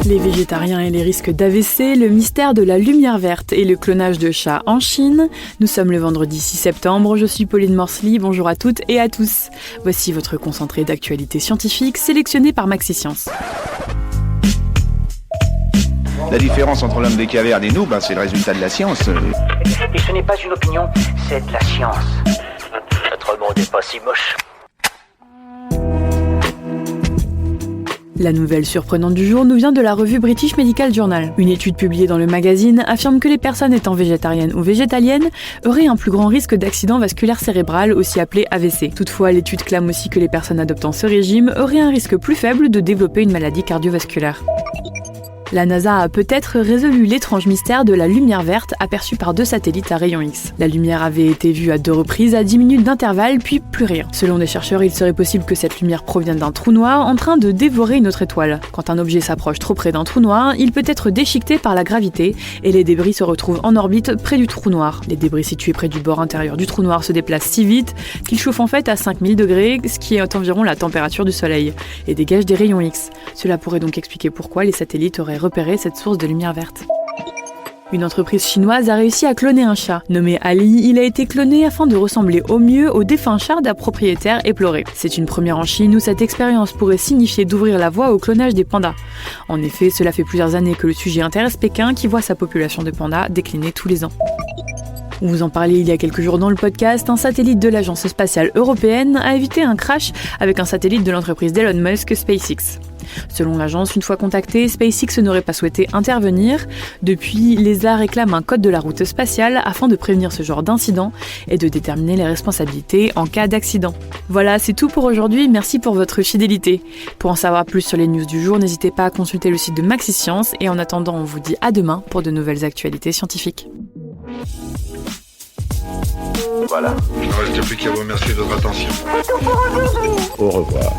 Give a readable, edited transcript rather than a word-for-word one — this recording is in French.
Les végétariens et les risques d'AVC, le mystère de la lumière verte et le clonage de chats en Chine. Nous sommes le vendredi 6 septembre, je suis Pauline Morsley, bonjour à toutes et à tous. Voici votre concentré d'actualité scientifique sélectionné par MaxiScience. La différence entre l'homme des cavernes et nous, c'est le résultat de la science. Et ce n'est pas une opinion, c'est de la science. Notre monde n'est pas si moche. La nouvelle surprenante du jour nous vient de la revue British Medical Journal. Une étude publiée dans le magazine affirme que les personnes étant végétariennes ou végétaliennes auraient un plus grand risque d'accident vasculaire cérébral, aussi appelé AVC. Toutefois, l'étude clame aussi que les personnes adoptant ce régime auraient un risque plus faible de développer une maladie cardiovasculaire. La NASA a peut-être résolu l'étrange mystère de la lumière verte aperçue par 2 satellites à rayons X. La lumière avait été vue à 2 reprises à 10 minutes d'intervalle, puis plus rien. Selon des chercheurs, il serait possible que cette lumière provienne d'un trou noir en train de dévorer une autre étoile. Quand un objet s'approche trop près d'un trou noir, il peut être déchiqueté par la gravité et les débris se retrouvent en orbite près du trou noir. Les débris situés près du bord intérieur du trou noir se déplacent si vite qu'ils chauffent en fait à 5000 degrés, ce qui est environ la température du Soleil, et dégagent des rayons X. Cela pourrait donc expliquer pourquoi les satellites auraient repéré cette source de lumière verte. Une entreprise chinoise a réussi à cloner un chat. Nommé Ali, il a été cloné afin de ressembler au mieux au défunt chat d'un propriétaire éploré. C'est une première en Chine où cette expérience pourrait signifier d'ouvrir la voie au clonage des pandas. En effet, cela fait plusieurs années que le sujet intéresse Pékin qui voit sa population de pandas décliner tous les ans. On vous en parlait il y a quelques jours dans le podcast, un satellite de l'agence spatiale européenne a évité un crash avec un satellite de l'entreprise d'Elon Musk, SpaceX. Selon l'agence, une fois contactée, SpaceX n'aurait pas souhaité intervenir. Depuis, l'ESA réclame un code de la route spatiale afin de prévenir ce genre d'incident et de déterminer les responsabilités en cas d'accident. Voilà, c'est tout pour aujourd'hui, merci pour votre fidélité. Pour en savoir plus sur les news du jour, n'hésitez pas à consulter le site de MaxiScience et en attendant, on vous dit à demain pour de nouvelles actualités scientifiques. Voilà. Il ne reste plus qu'à vous remercier de votre attention. Au revoir.